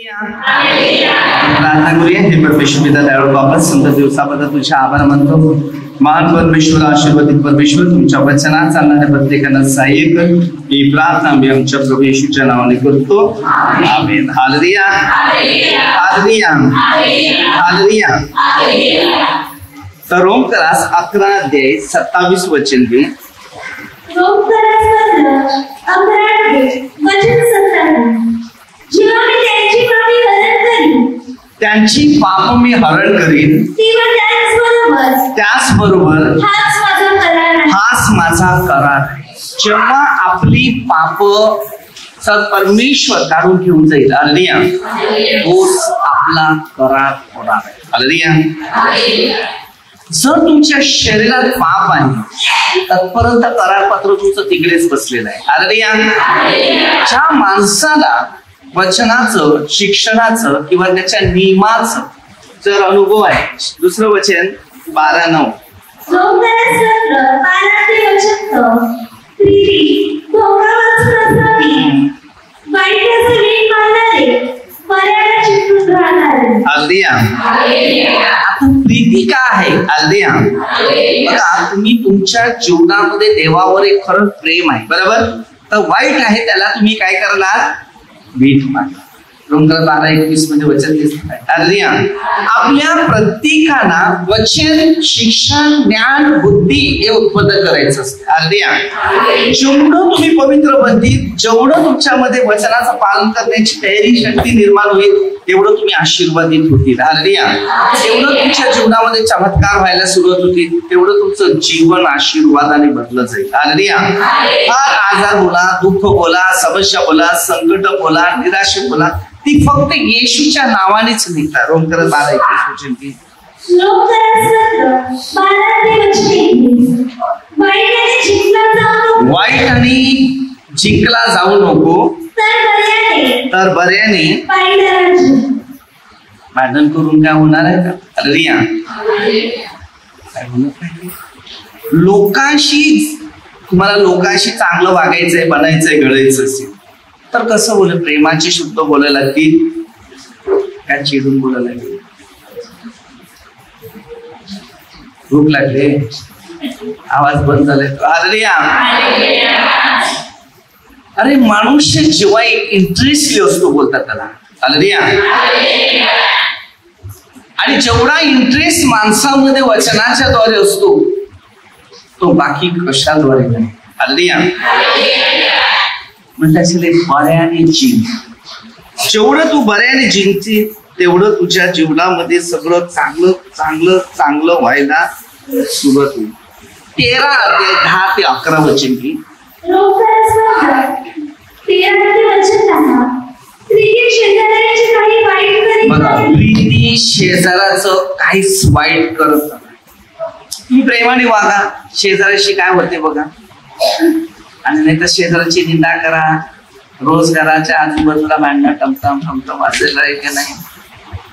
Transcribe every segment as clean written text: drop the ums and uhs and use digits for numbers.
प्रार्थना करूया. हे परमेश्वर पिता दयाळू बाबा, संत दिवसाबद्दल तुझे आभार मानतो. महान परमेश्वर, आशीर्वादित परमेश्वर, तुमच्या वचनात चालणाऱ्या प्रत्येकांना सहाय्य कर. ही प्रार्थना आम्ही आमच्या प्रभू येशूच्या नावाने करतो. आमेन. Hallelujah, hallelujah, hallelujah. तर रोमकरास 11 अध्याय 27 वचन घे. त्यांची पाप मी हरण करीन, त्याचबरोबर हाच माझा करार. जेव्हा आपली पाप परमेश्वर काढून घेऊन जाईल, हालेलुया, तोच आपला करार होणार. हालेलुया. जर तुमच्या शरीरात पाप आहे, तत्पर्यंत करारपत्र तुमचं तिकडेच बसलेलं आहे. हालेलुया. ज्या माणसाला वचनाचं, शिक्षणाचं किंवा त्याच्या नियमाचं जर अनुभव आहे, दुसरं वचन 12:9. आता प्रीती काय आहे? हालेलुया. बघा, तुम्ही तुमच्या जीवनामध्ये देवावर एक खरं प्रेम आहे, बरोबर. तर वाईट आहे त्याला तुम्ही काय करणार? भीट मागा. रोमकर 12:21 मध्ये वचन दिसत आहे. हालेलुया. आपल्या प्रत्येकाला वचन, शिक्षण, ज्ञान, बुद्धी हे उत्पन्न करायचं असतं. हालेलुया. जेवढं तुम्ही पवित्र बनतील, जेवढं तुमच्यामध्ये वचनाचं पालन करण्याची तयारी, शक्ती निर्माण होईल, तेवढं तुम्ही आशीर्वादित होतील. हालेलुया. तेवढं तुमच्या जीवनामध्ये चमत्कार व्हायला सुरुवात होतील, तेवढं तुमचं जीवन आशीर्वादाने भरलं जाईल. हालेलुया. फार आजार बोला, दुःख बोला, समस्या बोला, संकट बोला, निराशा बोला, ती फक्त येशूच्या नावानेच निघतात. रोमकर 12:21 वचन की वाईट आणि जिंकला जाऊ नको, तर बऱ्याने भांडण करून काय होणार आहे का? हालेलुया. काय म्हणत नाही. तुम्हाला लोकांशी चांगलं वागायचंय, बनायचंय, घडायचं असेल तर कसं बोल? प्रेमाची शुद्ध बोलायला लागतील, काय चिडून बोलायला लागेल? भूक लागले, आवाज बंद झाले. हालेलुया. अरे मनुष्य जेव्हा इंटरेस्टली असतो बोलतात त्याला. हालेलुया. आणि जेवढा इंटरेस्ट माणसामध्ये वचनाच्या द्वारे असतो, तो बाकी कशाद्वारे नाही. हालेलुया. म्हणजे असेल बऱ्याने जिंक. जेवढं तू बऱ्याने जिंकते, तेवढं तुझ्या जीवनामध्ये सगळं चांगलं चांगलं चांगलं व्हायला सुरुवात होईल. 13 अध्याय 10 ते 11 वचन की बघा, प्रीती शेजाराचं काहीच वाईट करत नाही. तुम्ही प्रेमाने वागा, शेजाऱ्याशी काय होते बघा. आणि नाही तर शेजाराची निंदा करा, रोज घराच्या आजूबाजूला भांडणं टमटम टमटम वाजलेलं आहे की नाही,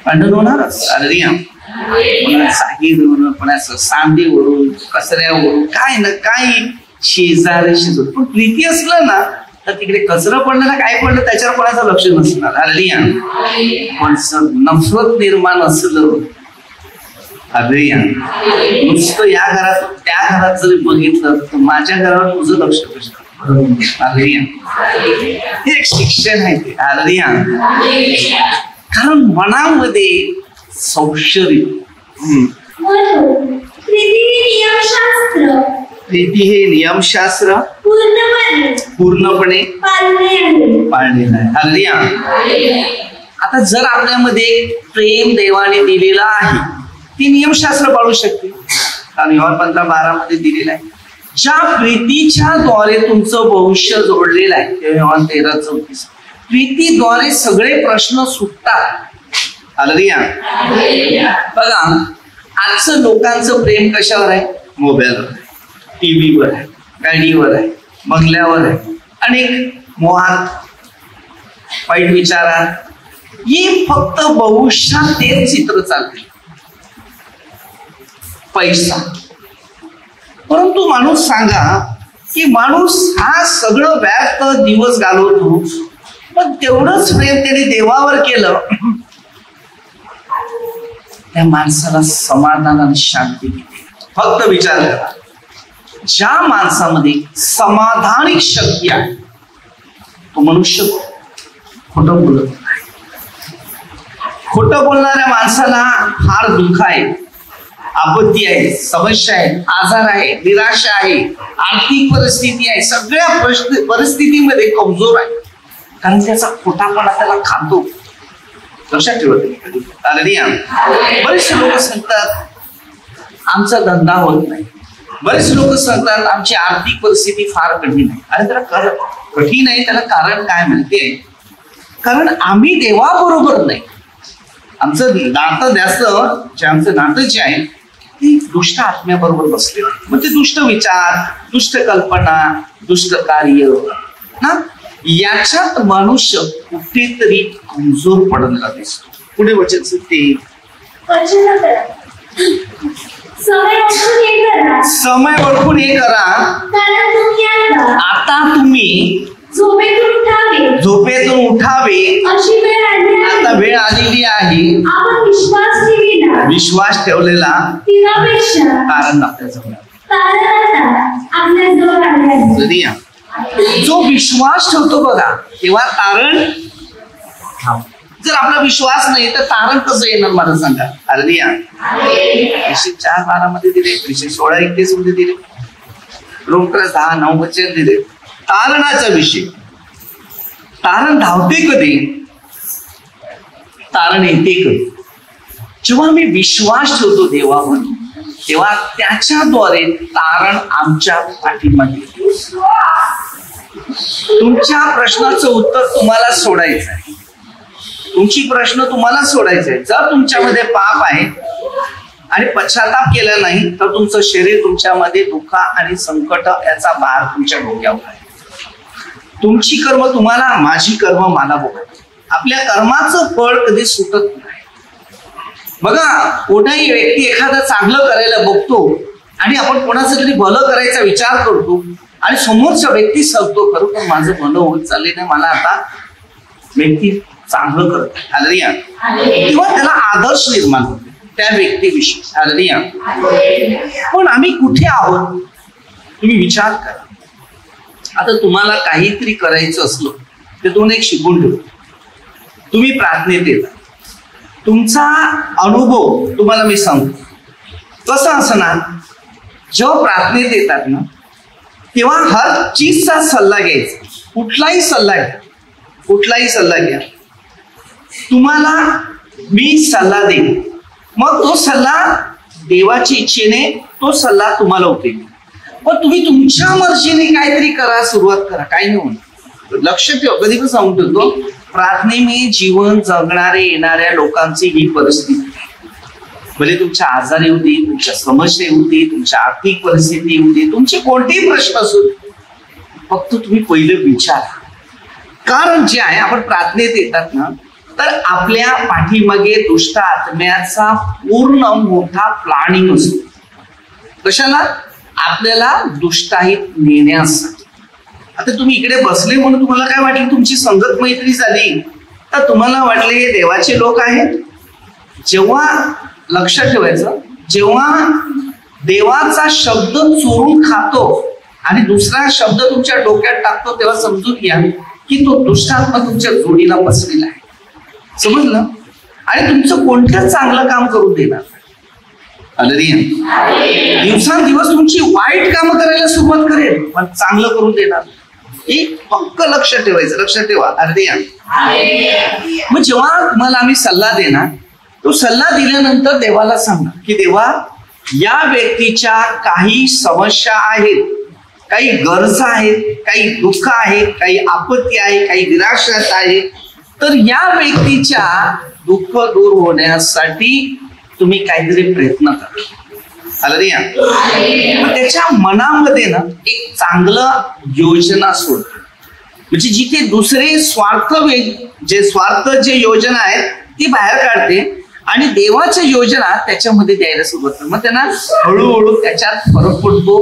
भांडण होणारच. हालेलुया. कोणा सागीवरून, कोणाचं सांदीवरून, कचऱ्यावरून, काय ना काही शेजाऱ्याशी. पण प्रीती असलं ना तर तिकडे कचरा पडलं ना, काय पडलं त्याच्यावर कोणाचं लक्ष नसणार. हालेलुया. पण नफरत निर्माण असलं, हालेलुया, नुसतं या घरात त्या घरात जरी बघितलं तर माझ्या घरावर तुझं लक्ष कसं? हालेलुया. हे एक शिक्षण आहे ते. हालेलुया. कारण मनामध्ये संशय, प्रीती हे नियमशास्त्र पूर्णपणे पाळलेलं आहे. हालेलुया. आता जर आपल्यामध्ये प्रेम देवाने दिलेलं आहे, ती नियमशास्त्र पाळू शकते. कारण योहान 15:12 मध्ये दिलेलं आहे, ज्या प्रीतीच्या द्वारे तुमचं भविष्य जोडलेलं आहे. योहान 13:34. प्रीतीद्वारे सगळे प्रश्न सुटतात. हालेलुया. बघा, आजचं लोकांचं प्रेम कशावर आहे? मोबाईलवर आहे, टीव्हीवर आहे, गाडीवर आहे, बंगल्यावर आहे, अनेक मोहात, वाईट विचारात. ही फक्त भविष्यात तेच चित्र चालते, पैसा. परंतु माणूस सांगा की माणूस हा सगळं व्यर्थ दिवस घालवतो, पण तेवढंच प्रेम त्यांनी देवावर केलं, त्या माणसाला समाधान आणि शांती मिळते. फक्त विचार करा, ज्या माणसामध्ये समाधानिक शक्ती आहे तो मनुष्य खोटं बोलत नाही. खोटं बोलणाऱ्या माणसाला फार दुःख आहे, आपत्ती आहे, समस्या आहे, आजार आहे, निराशा आहे, आर्थिक परिस्थिती आहे, सगळ्या परिस्थितीमध्ये कमजोर आहे, कारण त्याचा खोटापणा त्याला खातो. लक्षात ठेवत. बरेचसे लोक सांगतात आमचा धंदा होत नाही, बरेच लोक सांगतात आमची आर्थिक परिस्थिती फार कठीण आहे. आणि त्याला कठीण आहे त्याला कारण काय माहितीये? कारण आम्ही देवाबरोबर नाही. आमचं नातं जास्त आमचं नातं जे आहे ती दुष्ट आत्म्याबरोबर बसले. मग ते दुष्ट विचार, दुष्ट कल्पना, दुष्ट कार्य ना, याच्यात मनुष्य कुठेतरी कमजोर पडलेला दिसतो. पुढे वचन ते समय ओळखून हे करा, आता तुम्ही झोपेतून उठावे, आता वेळ आलेली आहे. विश्वास ठेवलेला कारण जो विश्वास ठेवतो बघा तेव्हा तारण. जर आपला विश्वास नाही तर तारण कसं येणार मला सांगा? अरे 4:12 मध्ये दिले, 16:31 मध्ये दिले, रोमक्रस 10:9 वचन दिले. तारणाचा विषय, तारण धावते कधी, तारण येते कधी? जेव्हा मी विश्वास ठेवतो देवावर तेव्हा त्याच्याद्वारे तारण आमच्या पाठीमागे. तुमच्या प्रश्नाचं उत्तर तुम्हाला सोडायचं आहे, तुमची प्रश्न तुम्हाला सोडायचा आहे. जर तुमच्यामध्ये पाप आहे आणि पश्चाताप केला नाही तर तुमचं शरीर तुमच्यामध्ये दुःख आणि संकट याचा भार तुमच्या डोक्यावर आहे. तुमची कर्म तुम्हाला, माझी कर्म मला बघा. आपल्या कर्माचं फळ कधी सुटत नाही. बघा, कोणाही व्यक्ती एखादा चांगलं करायला बघतो आणि आपण कोणाचं तरी भलं करायचा विचार करतो आणि समोरचा व्यक्ती सांगतो खरं पण माझं भलं होत चालले नाही, मला आता व्यक्ती चांगलं करत हालेलुया, तेव्हा त्याला आदर्श निर्माण होतो त्या व्यक्तीविषयी. हालेलुया. पण आम्ही कुठे आहोत तुम्ही विचार करा. आता तुम्हाला काहीतरी करायचं असलं तर तुम्ही एक शिकून ठेवतो. तुम्ही प्रार्थनेत येता, तुमचा अनुभव तुम्हाला मी सांगतो कसं असणार. जेव्हा प्रार्थनेत येतात ना तेव्हा हर चीजचा सल्ला घ्यायचा. कुठलाही सल्ला घ्या, कुठलाही सल्ला घ्या. तुम्हाला मी सल्ला देईन, मग तो सल्ला देवाची इच्छेने तो सल्ला तुम्हाला उपयोगी. पण तुम्ही तुमच्या मर्जीने काहीतरी करा, सुरुवात करा, काही नाही होणार. लक्ष ठेवा, कधी पण सांगून ठेवतो, प्रार्थनेने जीवन जगणारे येणाऱ्या लोकांची ही परिस्थिती. भले तुमच्या आजारी होती, तुमच्या समस्या होती, तुमच्या आर्थिक परिस्थिती होती, तुमचे कोणतेही प्रश्न असू, फक्त तुम्ही पहिले विचारा. कारण जे आहे आपण प्रार्थनेत येतात ना तर आपल्या पाठीमागे दुष्ट आत्म्याचा पूर्ण मोठा प्लॅनिंग असतो. कशाला? आपल्याला दुष्टाहीत नेण्यासाठी. आता तुम्ही इकडे बसले म्हणून तुम्हाला काय वाटलं, तुमची संगत मैत्री झाली तर तुम्हाला वाटले देवाचे लोक आहेत. जेव्हा लक्षात ठेवायचं, जेव्हा देवाचा शब्द चोरून खातो आणि दुसरा शब्द तुमच्या डोक्यात टाकतो तेव्हा समजून घ्या की तो दुष्टात्मा तुमच्या जोडीला बसलेला आहे. समजलं? आणि तुमचं कोणतं चांगलं काम करून देणार. दिवसांदिवस तुमची वाईट कामं करायला सुरुवात करेल पण चांगलं करून देणार. एक पक्क लक्ष ठेवायचं, लक्षात ठेवा. मग जेव्हा तुम्हाला आम्ही सल्ला देणार तो सल्ला दिल्यानंतर देवाला सांगणार की देवा या व्यक्तीच्या काही समस्या आहेत, काही गरजा आहेत, काही दुःख आहे, काही आपत्ती आहे, काही निराशा आहे, तर या व्यक्तीच्या दुःख दूर होण्यासाठी तुम्ही काहीतरी प्रयत्न करा. हालेलुया. त्याच्या मनामध्ये ना एक चांगलं योजना सोडते, म्हणजे जिथे दुसरे स्वार्थ जे योजना आहेत ती बाहेर काढते आणि देवाच्या योजना त्याच्यामध्ये द्यायला सुरुवात करते. मग त्यांना हळूहळू त्याच्यात फरक पडतो,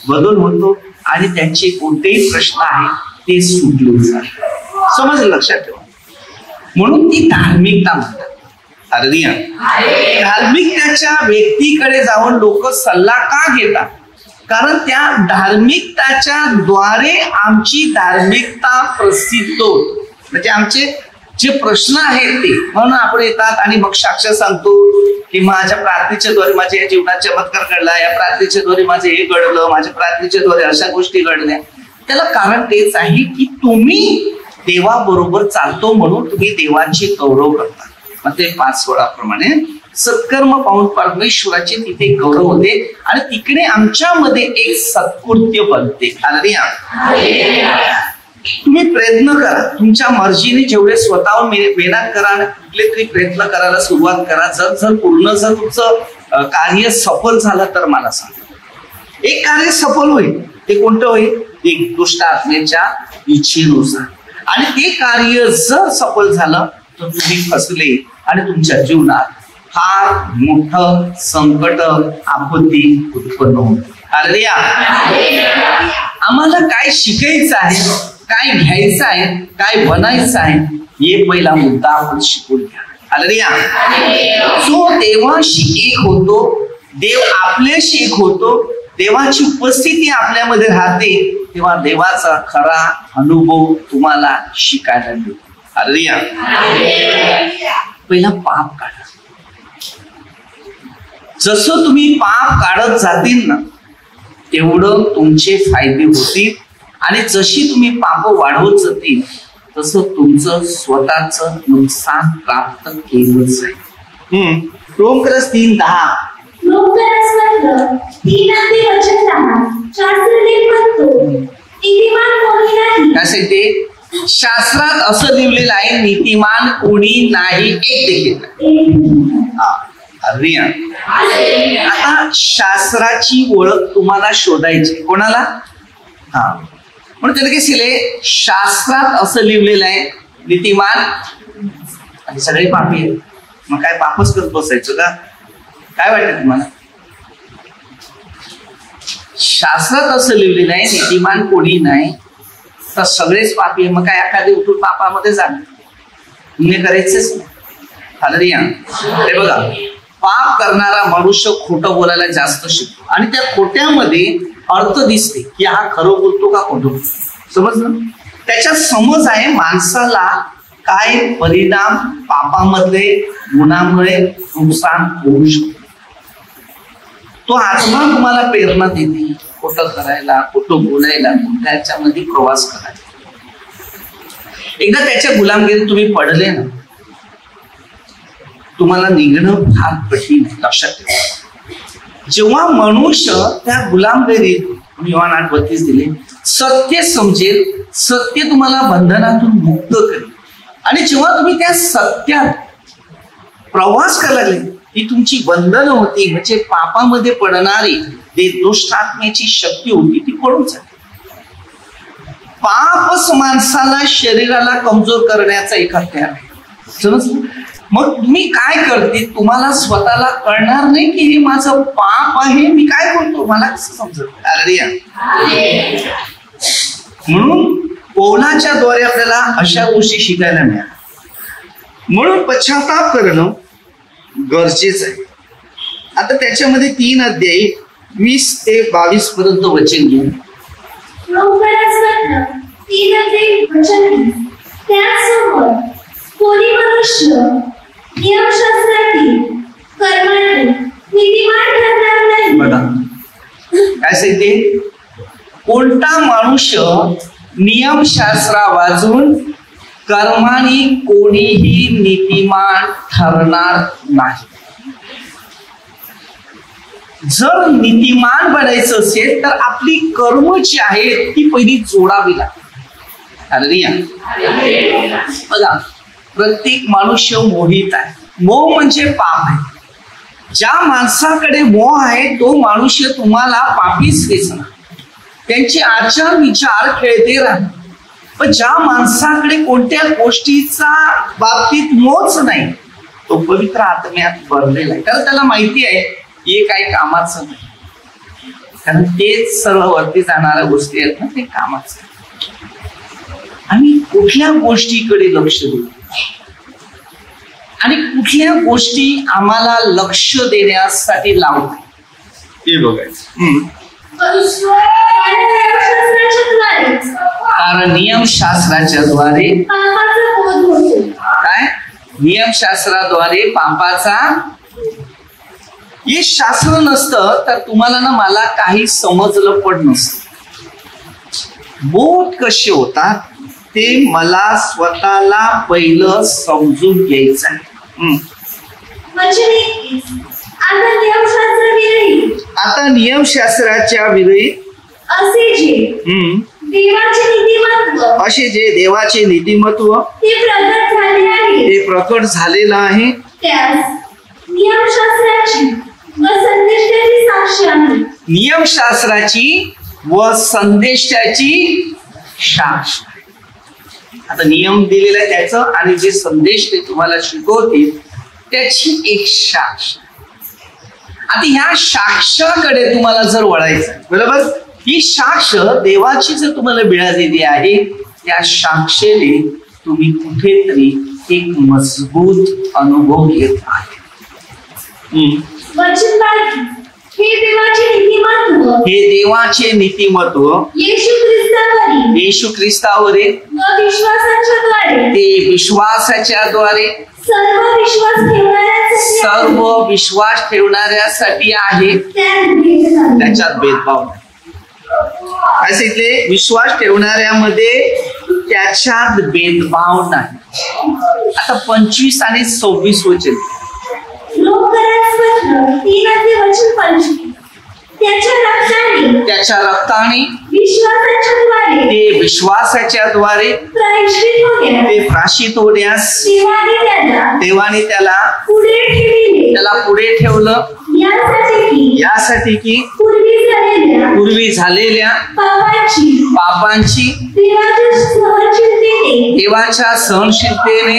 बदल होतो आणि त्यांचे कोणतेही प्रश्न आहे ते सुटले जाते. समजलं, लक्षात ठेवा. म्हणून ती धार्मिकता म्हणतात. धार्मिकतेच्या व्यक्तीकडे जाऊन लोक सल्ला का घेतात? कारण त्या धार्मिकताच्या द्वारे आमची धार्मिकता प्रसिद्ध होते. म्हणजे आमचे जे प्रश्न आहेत ते म्हणून आपण येतात आणि मग साक्ष सांगतो की माझ्या प्रार्थनेच्या द्वारे माझ्या या जीवनात चमत्कार घडला, या प्रार्थनेच्या द्वारे माझं हे घडलं, माझ्या प्रार्थनेच्या द्वारे अशा गोष्टी घडल्या. त्याला कारण तेच आहे की तुम्ही देवाबरोबर चालतो म्हणून तुम्ही देवाची गौरव करता. मग ते 5 वेळाप्रमाणे सत्कर्म पाहून परमेश्वराचे तिथे गौरव होते आणि तिकडे आमच्यामध्ये एक सत्कृत्य बनते. तुम्ही प्रयत्न करा, तुमच्या मर्जीने जेवढे स्वतःहून मेहनत करा, कुठले तरी प्रयत्न करायला सुरुवात करा. जर पूर्ण जर तुमचं कार्य सफल झालं तर मला सांगा. एक कार्य सफल होईल, ते कोणतं होईल? एक दुष्ट आत्म्याच्या इच्छेनुसार. आणि ते कार्य जर सफल झालं तर तुम्ही फसले आणि तुमच्या जीवनात फार मोठं संकट, आपत्ती उत्पन्न होते. आम्हाला काय शिकायचं आहे, काय घ्यायचं आहे, काय बनायचं आहे, हे पहिला मुद्दा आपण शिकून घ्या. जो देवाशी एक होतो, देव आपल्याशी एक होतो, देवाची उपस्थिती आपल्यामध्ये राहते, तेव्हा देवाचा खरा अनुभव तुम्हाला शिकायला मिळतो. पहिला पाप काढा. जसं तुम्ही पाप काढत जातील ना तेवढं तुमचे फायदे होतील आणि जशी तुम्ही पाप वाढवत जातील तसं तुमचं स्वतःच नुकसान प्राप्त केलंच आहे. रोमक्रस 3:10 काय सांगते? शास्त्रात असं लिहिलेलं आहे, नीतिमान कोणी नाही, एक देखील. आता शास्त्राची ओळख तुम्हाला शोधायची. कोणाला? म्हणून त्याला काय शास्त्रात असं लिहिलेलं आहे, नीतिमान आणि सगळे पापी आहेत. मग काय पापच करत बसायचं का? काय वाटतं तुम्हाला? शास्त्रात असं लिहिलेलं आहे, नीतिमान कोणी नाही तर सगळेच पापी. मग काय एखादे उठून पापामध्ये जाणं तुम्ही करायचंच नाही. हे बघा, पाप करणारा मनुष्य खोटं बोलायला जास्त शिकतो आणि त्या खोट्यामध्ये अर्थ दिसते की हा खरं बोलतो का खोटं बोलतो. समजलं? त्याच्या समज आहे माणसाला काय परिणाम पापामधले गुणामुळे नुकसान होऊ शकतो. तो आत्मा तुम्हाला प्रेरणा देते खोटं करायला, खोटं बोलायला, त्याच्यामध्ये प्रवास करायला. एकदा त्याच्या गुलामगिरीत तुम्ही पडले ना तुम्हाला निघणं फार कठीण आहे. लक्षात ठेवा. जेव्हा मनुष्य त्या गुलामगिरीत, योहान 8:32 दिले, सत्य समजेल, सत्य तुम्हाला बंधनातून मुक्त करेल आणि जेव्हा तुम्ही त्या सत्यात प्रवास करायला लागले ती तुमची बंधनं होती, म्हणजे पापामध्ये पडणारी जे दुष्ट आत्म्याची शक्ती होती ती पडून जाते. पापच माणसाला, शरीराला कमजोर करण्याचा एक हत्यार आहे. समजलं? मग तुम्ही काय करते, तुम्हाला स्वतःला कळणार नाही की हे माझं पाप आहे, मी काय करतो मला कसं समजत. म्हणून पौलाच्या द्वारे आपल्याला अशा गोष्टी शिकायला मिळाल्या. म्हणून पश्चाताप करणं गरजेचं आहे. आता त्याच्यामध्ये 3 अध्याय 20 ते 22 पर्यंत वचन घेऊन कोणी मनुष्य नियमशास्त्रातील कर्माने नीतिमान ठरणार नाही. बघा काय सांगते, कोणता मनुष्य नियमशास्त्रा वाजून कर्माने कोणीही नीतिमान ठरणार नाही. जर नीतिमान बनायचं असेल तर आपली कर्म जी आहेत ती पहिली जोडावी लागतात. बघा, प्रत्येक मनुष्य मोहित आहे. मोह म्हणजे पाप आहे. ज्या माणसाकडे मोह आहे तो मनुष्य तुम्हाला पापीच दिसणार. त्यांचे आचार विचार खेळते राहतात. पण ज्या माणसाकडे कोणत्या गोष्टीचा बाबतीत मोहच नाही तो पवित्र आत्म्यात भरलेला आहे. कारण त्याला माहिती आहे हे काही कामाचं नाही, कारण तेच सर्व वरती जाणाऱ्या गोष्टी आहेत ना, ते कामाचं. आम्ही कुठल्या गोष्टीकडे लक्ष देऊ आणि कुठल्या गोष्टी आम्हाला लक्ष देण्यासाठी लावतात हे बघायचं. कारण नियमशास्त्राच्या द्वारे काय नियमशास्त्राद्वारे पापाचा हे शास्त्र नसतं तर तुम्हाला ना मला काही समजलं पण नसतं. बोध कसे होतात ते मला स्वतःला पहिलं समजून घ्यायचं आहे. आता नियमशास्त्राच्या विरुद्ध असे जे देवाचे नीतिमत्व ते प्रकट झालेलं आहे नियमशास्त्राची व संदेशाची साक्ष. आता नियम दिलेला आहे त्याचं आणि जे संदेश ते तुम्हाला शिकवतील त्याची एक साक्ष. आता ह्या साक्षाकडे तुम्हाला जर वळायचं बरोबर ही साक्ष देवाची जर तुम्हाला मिळालेली आहे त्या साक्षेने तुम्ही कुठेतरी एक मजबूत अनुभव घेत आहे. हे देवाचे नीतिमत्व येशू ख्रिस्तावरील ते विश्वासाच्या द्वारे सर्व विश्वास ठेवणाऱ्यासाठी आहे. त्याच्यात भेदभाव नाही. असे विश्वास ठेवणाऱ्यामध्ये त्याच्यात भेदभाव नाही. आता 25 आणि 26 वचन त्याच्या रक्ताने ते विश्वासाच्या द्वारे ते प्राशित होण्यास देवाने त्याला पुढे ठेवलं यासाठी की पूर्वी झालेल्या पापांची देवाच्या सहनशीलतेने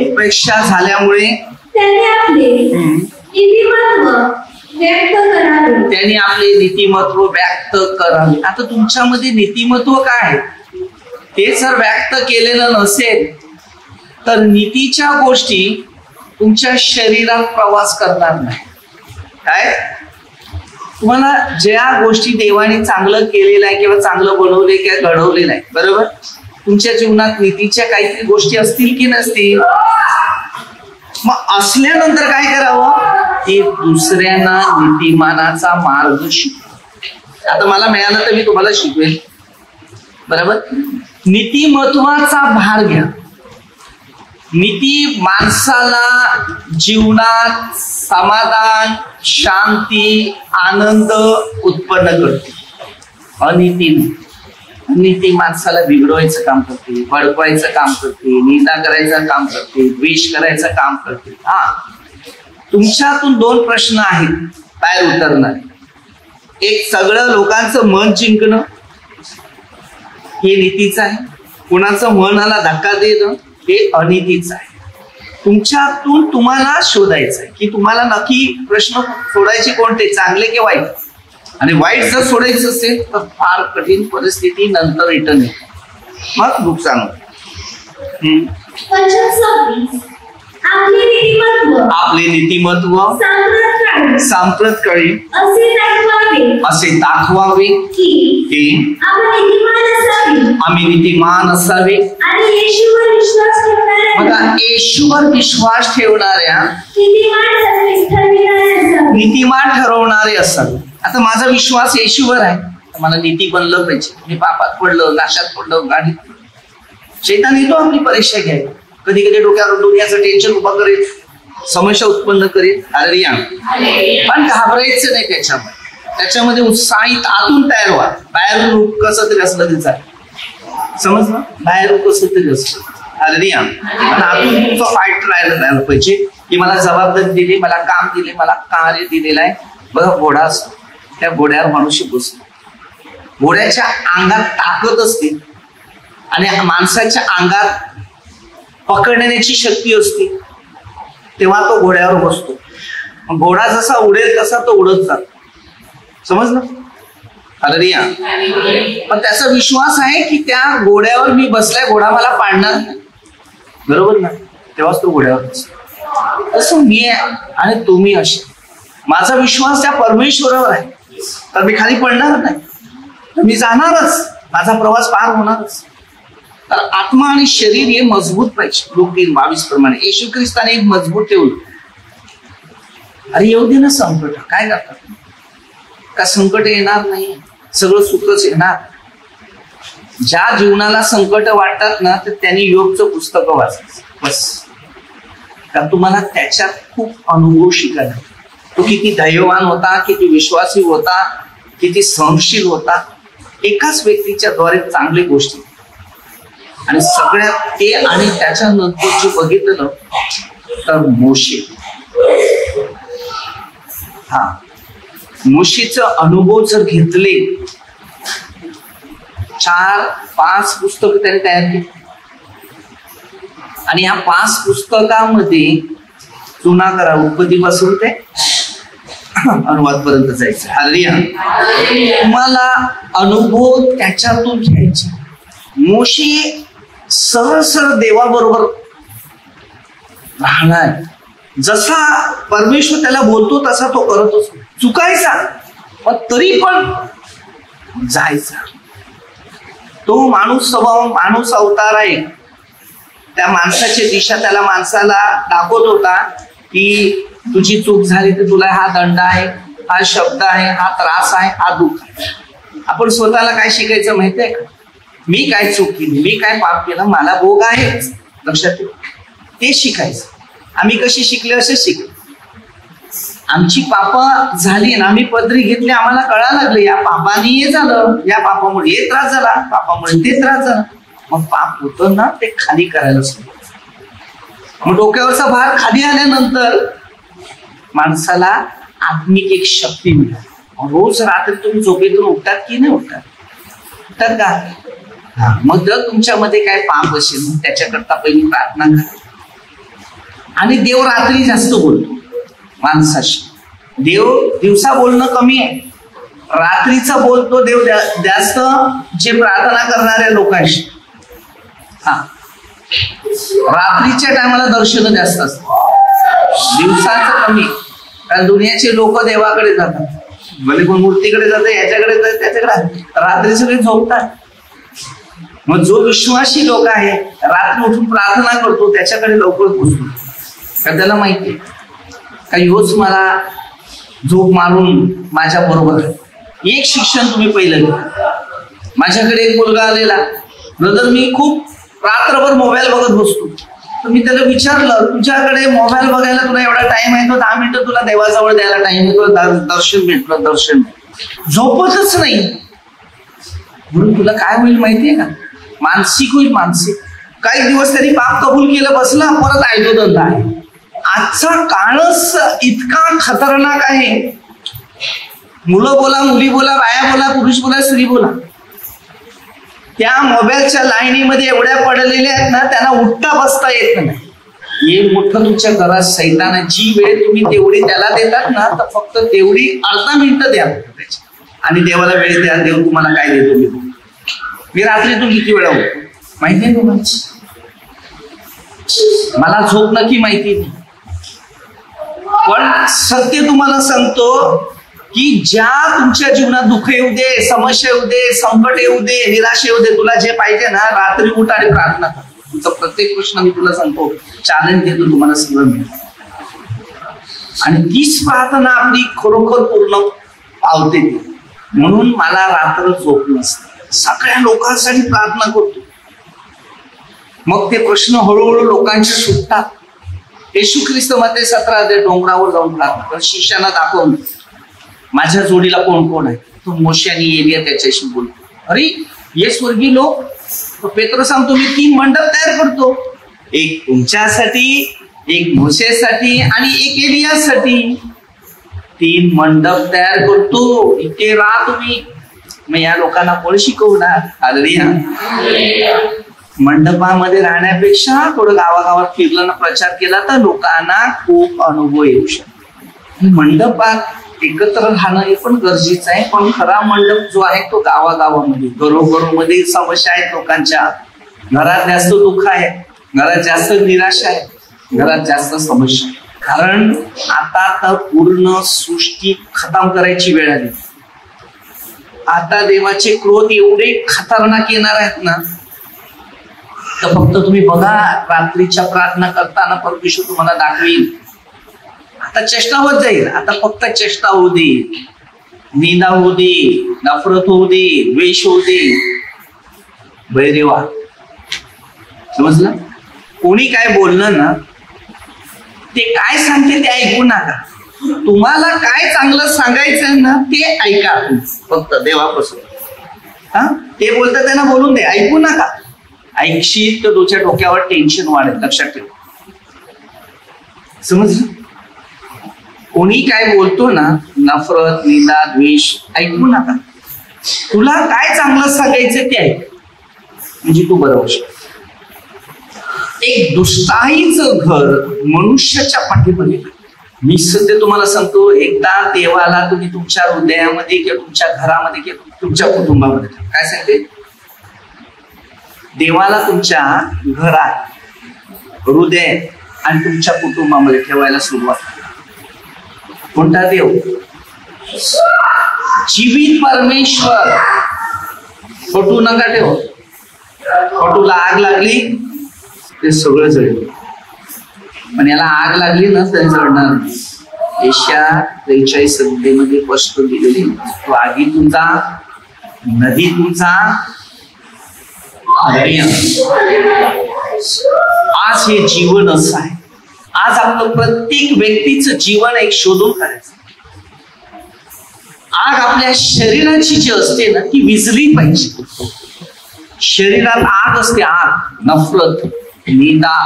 उपेक्षा झाल्यामुळे त्यांनी आपले नीतिमत्व व्यक्त करावे. आता तुमच्यामध्ये नीतिमत्व काय आहे ते जर व्यक्त केलेलं नसेल तर नीतीच्या गोष्टी तुमच्या शरीरात प्रवास करणार नाही. काय तुम्हाला ज्या गोष्टी देवाने चांगलं केलेलं आहे किंवा चांगलं बनवले किंवा घडवलेलं आहे बरोबर तुमच्या जीवनात नीतीच्या काहीतरी गोष्टी असतील की नसतील. मग असल्यानंतर काय करावं ते दुसऱ्यांना नीतिमानाचा मार्ग शिकवा. आता मला मिळालं तर मी तुम्हाला शिकवेल बरोबर. नीतिमत्वाचा भार घ्या. नीती माणसाला जीवनात समाधान शांती आनंद उत्पन्न करते. अनीती माणसाला बिघडवायचं काम करते भडकवायचं काम करते निंदा करायचं काम करते द्वेष करायचं काम करते. हा तुमच्यातून 2 प्रश्न आहेत बाहेर उतरणारे. एक सगळं लोकांचं मन जिंकणं हे नीतीचं आहे. कुणाचं मनाला धक्का देणं हे अनीतीचं आहे. तुमच्यातून तुम्हाला शोधायचं आहे की तुम्हाला नक्की प्रश्न सोडायचे कोणते चांगले की वाईट. आणि वाईट जर सोडायचं असेल तर फार कठीण परिस्थिती नंतर रिटर्न येते मग नुकसान होतं. आपले नीतिमत्व सांप्रतकाळी असे दाखवावे की आम्ही नीतिमान असावे. बघा येशूवर विश्वास ठेवणाऱ्या नीतिमान ठरवणारे असावे. आता माझा विश्वास येशूवर आहे मला नीती बनलं पाहिजे. मी पापात पडलं नाशात पडलं गाडीत शैतान येतो आपली परीक्षा घ्यायला. कधी कधी डोक्यावर दुनियाचं टेन्शन उभं करेल समस्या उत्पन्न करेल. अरे या पण घाबरायचं नाही. त्याच्यामध्ये उत्साहित आतून तयार व्हा. बाहेर रूप कसं तरी असलं तिचा समजलं बाहेर रूप कसं तरी असलं अरे या आतून तुमचं फाईट राहायला पाहिजे की मला जबाबदारी दिली मला काम दिले मला कार्य दिलेलं आहे. बघा घोडा असतो त्या घोड्यावर मनुष्य बसतो. घोड्याच्या अंगात ताकद असते आणि माणसाच्या अंगात पकडण्याची शक्ती असते तेव्हा तो घोड्यावर बसतो. घोडा जसा उडेल तसा तो उडत जातो. समजलं. हालेलुया. पण त्याचा विश्वास आहे की त्या घोड्यावर मी बसलाय, घोडा मला पाडणार नाही. बरोबर ना? तेव्हाच तो घोड्यावर बसला. असं मी आहे आणि तुम्ही असे. माझा विश्वास त्या परमेश्वरावर आहे, तर मी खाली पडणार नाही, तर मी जाणारच, माझा प्रवास पार होणारच. तर आत्मा आणि शरीर हे मजबूत पाहिजे. लूक 3:22 प्रमाणे येशू ख्रिस्ताने एक मजबूत ठेवलं. अरे येऊ दे ना संकट, काय करतात का? संकट येणार नाही, सगळं सुखच येणार. ज्या जीवनाला संकट वाटतात ना, तर त्यांनी योगचं पुस्तक वाचायचं बस. कारण तुम्हाला त्याच्यात खूप अनुभव शिकायला. तो किती धैर्यवान होता, किती विश्वासी होता, किती सहनशील होता. एकाच व्यक्तीच्या द्वारे चांगली गोष्टी. आणि सगळ्यात ते आणि त्याच्यानंतर जे बघितलं तर मोशे. मोशेचं अनुभव जर घेतले, 4-5 पुस्तकं त्याने तयार केली. आणि ह्या 5 पुस्तकामध्ये जुना करार उत्पत्तीपासून ते अनुवाद पर्यंत जायचं. हालेलुया. तुम्हाला अनुभव त्याच्यातून घ्यायचे. मोशे सरळ सरळ देवाबरोबर राहणार. जसा परमेश्वर त्याला बोलतो तसा तो करतच. चुकायचा पण तरी पण जायचा. तो माणूस स्वभाव, माणूस अवतार आहे. त्या माणसाची दिशा त्याला माणसाला दाखवत होता की तुझी चूक झाली तर तुला हा दंड आहे, हा शब्द आहे, हा त्रास आहे, हा दुःख आहे. आपण स्वतःला काय शिकायचं माहितीये का? मी काय चूक केली, मी काय पाप केलं, मला भोग आहे. लक्षात ठेव, ते शिकायचं. आम्ही कशी शिकले असे शिकले. आमची पाप झाली ना, आम्ही पदरी घेतली, आम्हाला कळायला लागले या पापाने हे झालं, या पापामुळे हे त्रास झाला, पापामुळे ते त्रास झाला. मग पाप होतं ना, ते खाली करायला सुरू. मग डोक्यावरचा भार खाली आल्यानंतर माणसाला आत्मिक एक शक्ती मिळते. रोज रात्री तुम्ही झोपेतून उठतात की नाही उठतात? उठतात का? मग जर तुमच्यामध्ये काय पाप असेल त्याच्याकरता पहिली प्रार्थना करा. आणि देव रात्री जास्त बोलतो माणसाशी. देव दिवसा बोलणं कमी आहे, रात्रीचं बोलतो देव जास्त, जे प्रार्थना करणाऱ्या लोकांशी. रात्रीच्या टायमाला दर्शन जास्त असतं, दिवसाचं कमी. कारण दुनियाचे लोक देवाकडे जातात, भले कोण मूर्तीकडे जातात, याच्याकडे जातात, त्याच्याकडे. रात्री सगळे झोपतात. मग जो विश्वासी लोक आहे रात्री उठून प्रार्थना करतो त्याच्याकडे लवकर पोहोचतो. कारण त्याला माहिती आहे का ह्योच मला झोप मारून माझ्या बरोबर आहे. एक शिक्षण तुम्ही पहिलं घ्या. माझ्याकडे एक मुलगा आलेला, ब्रदर मी खूप रात्रभर मोबाईल बघत बसतो. तर मी त्याला विचारलं, तुझ्याकडे मोबाईल बघायला तुला एवढा टाइम आहे, तो 10 मिनिटं तुला देवाजवळ द्यायला टाइम आहे, तुला दर्शन भेटलं, दर्शन झोपतच नाही. म्हणून तुला काय होईल माहितीये का? मानसिक होईल, मानसिक. काही दिवस तरी पाप कबूल केलं, बसला, परत आयतो धंदा आहे. आजचा काळच इतका खतरनाक आहे. मुलं बोला, मुली बोला, बाया बोला, पुरुष बोला, स्त्री बोला, त्या मोबाईलच्या लाईनीमध्ये एवढ्या पडलेल्या आहेत ना, त्यांना उठता बसता येत नाही. हे मोठं तुमच्या घरात सैतान. जी वेळ तुम्ही तेवढी त्याला देतात ना, तर फक्त तेवढी अर्धा मिनिटं द्या त्याची, आणि देवाला वेळ द्या. देव तुम्हाला काय देतो? मी रात्रीतून किती वेळा होतो माहिती आहे तुम्हाला? मला झोप नक्की माहिती नाही, पण सत्य तुम्हाला सांगतो की ज्या तुमच्या जीवनात दुःख येऊ दे, समस्या येऊ दे, संकट येऊ दे, निराशा येऊ दे, तुला जे पाहिजे ना, रात्री उठ आणि प्रार्थना कर. तुमचा प्रत्येक प्रश्न मी तुला सांगतो, चॅलेंज देतो, तुम्हाला सगळं मिळेल. आणि तीच प्रार्थना आपली खरोखर पूर्ण पावते. म्हणून मला रात्र झोप नसते. सगळ्या लोकांसाठी प्रार्थना करतो. मग ते प्रश्न हळूहळू लोकांचे सुटतात. येशू ख्रिस्त मध्ये 17 डोंगरावर जाऊन प्रार्थना कर, शिष्यांना दाखवून माझ्या जोडीला कोण कोण आहे. तो मोशे आणि एलिया त्याच्याशी बोलतो. अरे हे स्वर्गीय लोक. तो पेत्र सांगतो, मी 3 मंडप तयार करतो, एक तुमच्यासाठी, एक मोशेसाठी आणि एक एलियासाठी. 3 मंडप तयार करतो, इथे राहा तुम्ही. मग या लोकांना कोण शिकवणार? हालेलुया. मंडपामध्ये राहण्यापेक्षा थोडं गावागावात फिरलं ना, प्रचार केला तर लोकांना खूप अनुभव येऊ शकतो. मंडपात एकत्र राहणं हे पण गरजेचं आहे, पण खरा मंडप जो आहे तो गावागावामध्ये, घरोघरोमध्ये समस्या आहेत लोकांच्या. घरात जास्त दुःख आहे, घरात जास्त निराशा आहे, घरात जास्त समस्या आहे. कारण आता तर पूर्ण सृष्टी खतम करायची वेळ आली. आता देवाचे क्रोध एवढे खतरनाक येणार आहेत ना, तर फक्त तुम्ही बघा रात्रीच्या प्रार्थना करताना परमेश्वर तुम्हाला दाखवेल. आता चेष्टा होत जाईल, आता फक्त चेष्टा होऊ दे, निंदा होऊ दे, नफरत होऊ दे, द्वेष होऊ दे. बैरेवा समजलं? कोणी काय बोललं ना, ते काय सांगते ते ऐकू नका. तुम्हाला काय चांगलं सांगायचं ना ते ऐका फक्त देवापासून. ते बोलतात त्यांना बोलून दे, ऐकू नका. ऐकशील तर तुझ्या डोक्यावर टेन्शन वाढेल, लक्षात ठेव. समजलं? कोणी काय बोलतो ना, नफरत, निंदा, द्वेष ऐकू नका. तुला काय चांगलं सांगायचं ते ऐक, म्हणजे तू बरं होशील. एक दुष्टाईचं घर मनुष्याच्या पाठीमध्ये. मी सध्या तुम्हाला सांगतो, एकदा देवाला तुम्ही तुमच्या हृदयामध्ये किंवा तुमच्या घरामध्ये किंवा तुमच्या कुटुंबामध्ये, काय सांगते, देवाला तुमच्या घरात, हृदय आणि तुमच्या कुटुंबामध्ये ठेवायला सुरुवात. कोणता देव? जीवित परमेश्वर. फोटो नका ठेव. फोटोला आग लागली ते सगळं जळेल, पण याला आग लागली ना तरी जळणार नाही. एशिया 43 मध्ये स्पष्ट दिलेली, तो आगीतून जा, नदीतून जा. आज हे जीवन असं आहे. आज आपलं प्रत्येक व्यक्तीचं जीवन एक शोधून काढायचं. आग आपल्या शरीराची जी असते ना ती विझली पाहिजे. शरीरात आग असते, आग, नफरत, निंदा,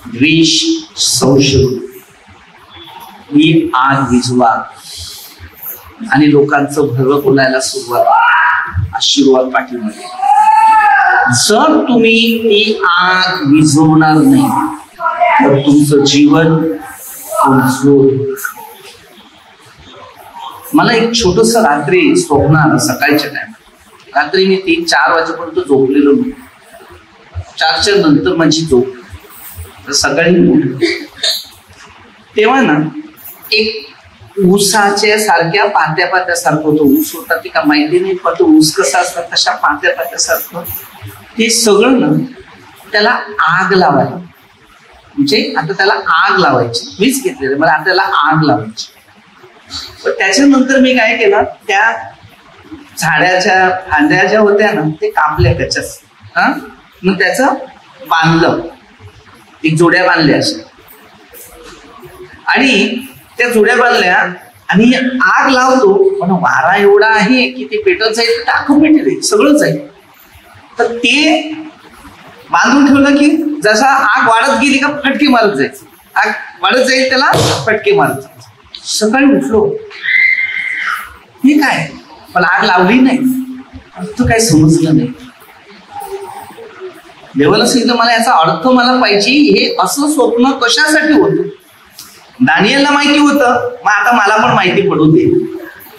द्वेष, संशय. ही आग विझवा आणि लोकांचं भरं बोलायला सुरुवात, आशीर्वाद पाठीमध्ये. जर तुम्ही ती आग विझवणार नाही तर तुमचं जीवन कमजोर. मला एक छोटस रात्री स्वप्न आलं सकाळच्या टाइम. रात्री मी 3-4 वाजेपर्यंत झोपलेलो नाही. 4च्या नंतर माझी झोप, तर सकाळी उठलो तेव्हा ना एक ऊसाच्या सारख्या पात्या पात्यासारखं होतं. ऊस होता ते का माहिती नाही, पण तो ऊस कसा असतात तशा पात्या पात्यासारखं ते सगळं ना, त्याला आग लावायला, म्हणजे आता त्याला आग लावायची. मीच घेतलेलं, मला आता त्याला आग लावायची. पण त्याच्यानंतर मी काय केलं, त्या झाडाच्या फांद्या ज्या होत्या ना ते कापल्या त्याच्याच, मग त्याचं बांधलं, एक जोड्या बांधल्या अशा, आणि त्या जोड्या बांधल्या आणि आग लावतो. पण वारा एवढा आहे की ते पेटत जाईल, टाकून पेटेल, सगळं जाईल. तर ते बांधून ठेवलं की जसा आग वाढत गेली का फटके मारत जायचं, आग वाढत जाईल त्याला फटके मारत जायचं. सकाळी उठलो, हे काय, मला आग लावली नाही, अर्थ काय समजलं नाही. देवाला सांगितलं मला याचा अर्थ मला पाहिजे. हे असं स्वप्न कशासाठी होतं? दानियेलला माहिती होतं, मग आता मला पण माहिती पडू दे,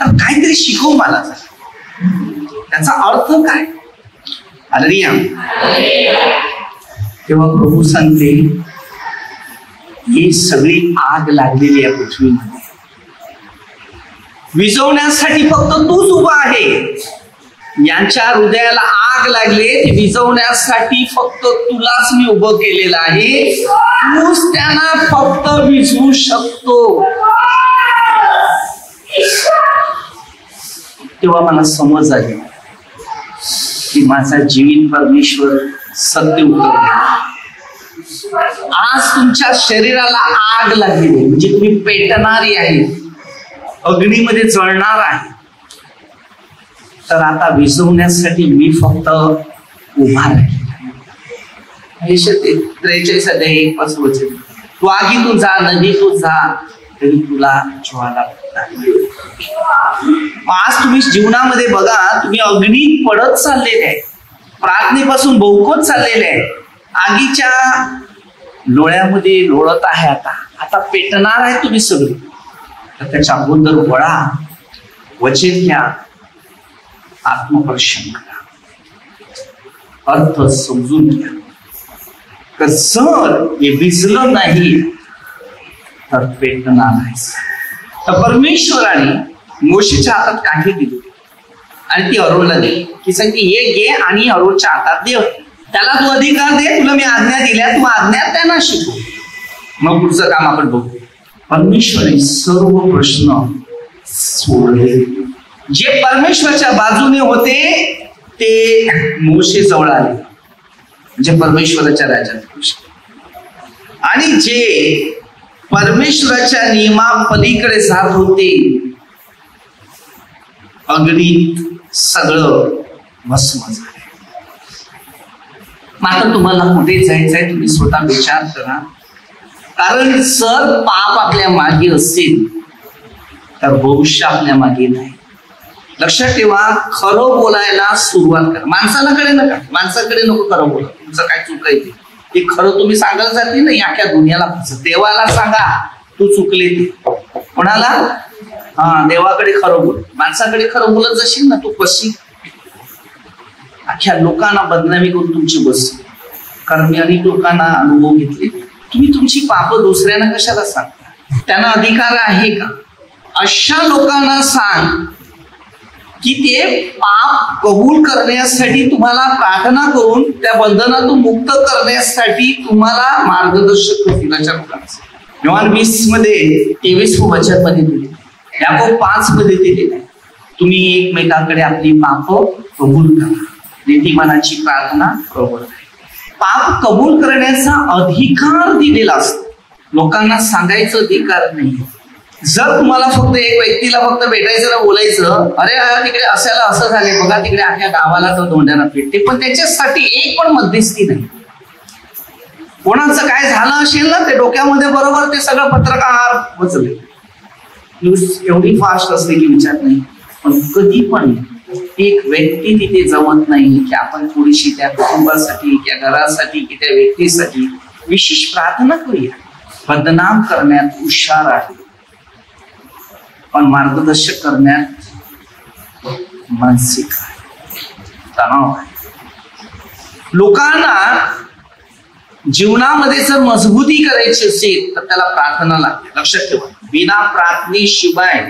तर काहीतरी शिकव मला, त्याचा अर्थ काय. हालेलुया. तेव्हा प्रभू सांगते, ही सगळी आग लागलेली आहे पृथ्वीमध्ये, विझवण्यासाठी फक्त तूच उभा आहे. यांच्या हृदयाला आग लागले, ते विझवण्यासाठी फक्त तुलाच मी उभं केलेलं आहे. तूच त्यांना फक्त विझवू शकतो. तेव्हा मला समज आली की माझा जीवित परमेश्वर सत्य उत्तर. आज तुमच्या शरीराला आग लागली म्हणजे तुम्ही पेटणारी आहे, अग्नीमध्ये जळणार आहे. तर आता विझवण्यासाठी मी फक्त उभा राहील. 43 अध्याय 1 वचन, तू आगीतून जा, नदीतून जा, तरी तुला ज्वाला. आज तुम्ही जीवनामध्ये बघा, तुम्ही अग्नीत पडत चाललेले आहे, प्रार्थनेपासून बहुकोत चाललेले आहे, आगीच्या लोळ्यामध्ये लोळत आहे. आता पेटणार आहे तुम्ही सगळे. तर त्याच्या अगोदर वळा, वचन घ्या, आत्मपरीक्षण करा, अर्थ समजून घ्या. तर जर हे भिजलं नाही तर पेटणार नाही. तर परमेश्वराने मोशेच्या हातात काठी दिली आणि ती अरोनला दिली की सांगते हे घे आणि अरोनच्या हातात दे, त्याला तू अधिकार दे, तुला मी आज्ञा दिल्या, तू आज्ञा त्यांना शिकव. मग पुढचं काम आपण बघू. परमेश्वराने सर्व प्रश्न सोडले. जे परमेश्वराच्या बाजूने होते ते मोशे जवळ आले, म्हणजे परमेश्वराच्या राज्यात. आणि जे परमेश्वराच्या नियमापलीकडे जात होते अगणित सगळं भस्म झालं. मात्र तुम्हाला कुठे जायचंय तुम्ही स्वतः विचार करा. कारण जर पाप आपल्या मागे असेल तर भविष्य आपल्या मागे नाही. लक्षात ठेवा, खरं बोलायला सुरुवात करा. माणसाकडे नको खरं बोला. तुमचं काय चूक आहे ते खरं तुम्ही सांगायला जाते ना, अख्ख्या दुनियाला. देवाला सांगा तू चुकले ते. कोणाला? देवाकडे खरं बोल. माणसाकडे खरं बोलत जाशील ना तू कशी अख्ख्या लोकांना बदनामी करून तुमची बस. कारण मी अनेक लोकांना अनुभव घेतले. तुम्ही तुमची पापं दुसऱ्यांना कशाला सांगता? त्यांना अधिकार आहे का? अशा लोकांना सांग की ते पाप कबूल करण्यासाठी तुम्हाला प्रार्थना करून त्या बंधनातून मुक्त करण्यासाठी तुम्हाला मार्गदर्शक करतील. अशा लोकांचं योहान 20 मध्ये 23 वचन मध्ये दिले, याकोब 5 मध्ये दिलेलं आहे. तुम्ही एकमेकांकडे आपली पाप कबूल करा, नीतिमानाची प्रार्थना कबूल. पाप कबूल करण्याचा अधिकार दिलेला असतो, लोकांना सांगायचा अधिकार नाही. जर तुम्हाला फक्त एक व्यक्तीला फक्त भेटायचं ना, बोलायचं अरे तिकडे असायला असं झाले बघा, तिकडे अख्या गावाला तो धोंड्याला पेटते, पण त्याच्यासाठी एक पण मध्यस्थी नाही. कोणाचं काय झालं असेल ना ते डोक्यामध्ये बरोबर ते सगळं पत्रकार बसले. न्यूज एवढी फास्ट असते की विचार नाही. पण कधी पण एक व्यक्ती तिथे जमत नाही की आपण थोडीशी त्या कुटुंबासाठी, त्या घरासाठी, की त्या व्यक्तीसाठी विशेष प्रार्थना करूया. बदनाम करण्यात हुशार आहे, पण मार्गदर्शक करण्यात मानसिक तणाव आहे. लोकांना जीवनामध्ये जर मजबूती करायची असेल तर त्याला प्रार्थना लागते. लक्षात ठेवा, बिना प्रार्थनेशिवाय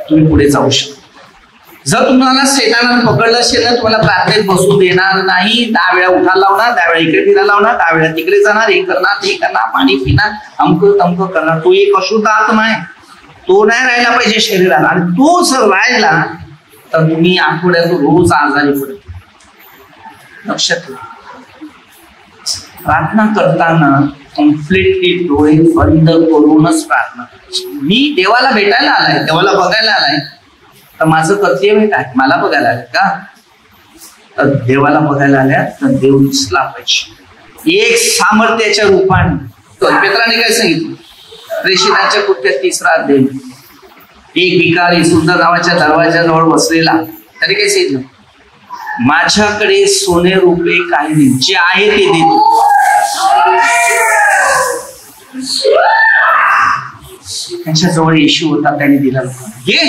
तुम्ही पुढे जाऊ शकता. जर तुम्हाला शैतानाने पकडलं असेल ना, तुम्हाला प्रार्थनेत बसू देणार नाही. 10 वेळा उठायला लावणार, 10 वेळा इकडे फिरायला लावणार, 10 वेळा तिकडे जाणार, हे करणार, ते करणार, पाणी पिणार, अमकं करणार. तो एक अशुद्ध आत्मा आहे, तो नाही राहिला पाहिजे शरीराला. आणि तो जर राहिला तर तुम्ही आठवड्यातून रोज आजारी पडतो. लक्षात ठेवा, प्रार्थना करताना कम्प्लिटली डोळे बंद करूनच प्रार्थना करायची. मी देवाला भेटायला आलाय, देवाला बघायला आलाय, तर माझं कर्तव्य काय? मला बघायला आलंय का? तर देवाला बघायला आल्या तर देव दिसला पाहिजे एक सामर्थ्याच्या रूपाने. पेत्राने काय सांगितलं? प्रेषितांच्या कृत्यात 3रा अध्याय, एक भिकारी सुंदर नावाच्या दरवाजाजवळ बसलेला, त्याने काय सांगितलं? माझ्याकडे सोने रुपये काही नाही, जे आहे ते देतो. त्यांच्याजवळ येशू होता, त्याने दिला. घे,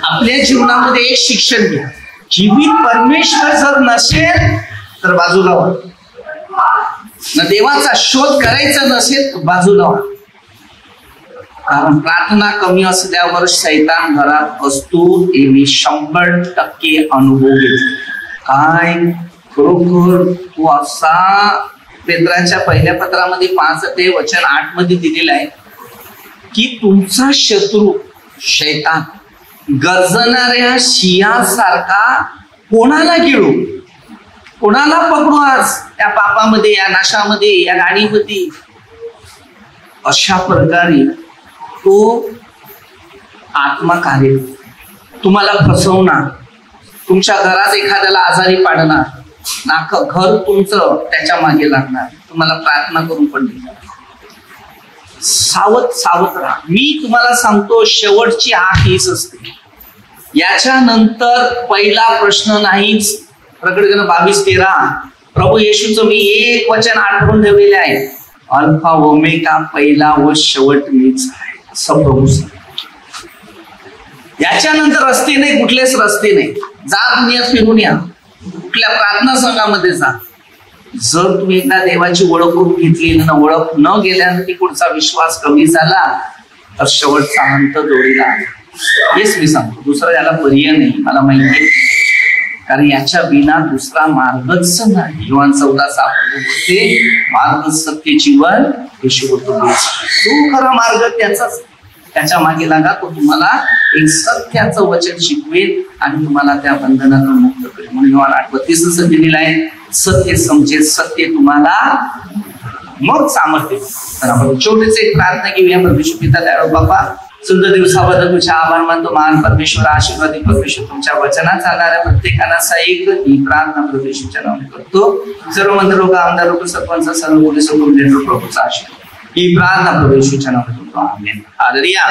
आपल्या जीवनामध्ये एक शिक्षण घ्या. जीवित परमेश्वर जर नसेल तर बाजूला व्हा. न देवाचा शोध करायचा नसेल तर बाजूला व्हा. कारण प्रार्थना कमी असल्यावर शैतान घरात असतो हे मी 100% अनुभव घेतला. काय खरोखर तो असा पेत्राच्या पहिल्या पत्रामध्ये 5:8 मध्ये दिलेला आहे की तुमचा शत्रू शैतान गरजणाऱ्या सिंहासारखा कोणाला गिळू, कोणाला पकडू, आज या पापामध्ये, या नाशामध्ये, या गाडीमध्ये. अशा प्रकारे तो आत्मा कार्य तुम्हाला फसवणार, तुमच्या घरात एखाद्याला आजारी पाडणार, घर तुमचं त्याच्या मागे लागणार. तुम्हाला प्रार्थना करून पण सावध राहा. मी तुम्हाला सांगतो, शेवटची हाक हीच असते. याच्यानंतर पहिला प्रश्न नाहीच. प्रकटीकरण 22:13, प्रभू येशूचं मी एक वचन आठवून ठेवलेले आहे, अल्फा ओमेगा, पहिला व शेवट मीच आहे, असं प्रभू सांगतो. याच्यानंतर रस्ते नाही, कुठलेच रस्ते नाही. जा दुनियात फिरून या, कुठल्या प्रार्थना संघामध्ये जा. जर तुम्ही एकदा देवाची ओळख करून घेतली ना, ओळख न गेल्यानंतर पुढचा विश्वास कमी झाला तर शेवटचा अंत जोडीला. हेच मी सांगतो, दुसरं याला पर्याय नाही, मला माहिती आहे. कारण याच्या विना दुसरा मार्गच नाही. योहान 14:6 मार्ग, सत्य, जीवन येशू होतो. तो खरा मार्ग त्याचाच. त्याच्या मागे लागा, तो तुम्हाला एक सत्याचं वचन शिकवेल आणि तुम्हाला त्या बंधनातून मुक्त करेल. म्हणून योहान 8:32 दिलेला आहे, सत्य समजेल, सत्य तुम्हाला मग सामर्थ्य. तर आपण छोटेच एक प्रार्थना घेऊया. परमेश्वर पिता दयाळू बाबा, सुंदर दिवसाबद्दल तुझ्या आभार मानतो. महान परमेश्वर, आशीर्वादी परमेश्वर, तुमच्या वचनात चालणाऱ्या प्रत्येकाला सैक ही प्रार्थना परमेश्वरच्या नावाने करतो. सर्व मंत्र लोक, आमदार लोक, सरपंच, सर्व पोलीस प्रभूचा आशीर्वाद ही प्रार्थना परमेश्वरच्या नावाने करतो. आमेन. हालेलुया.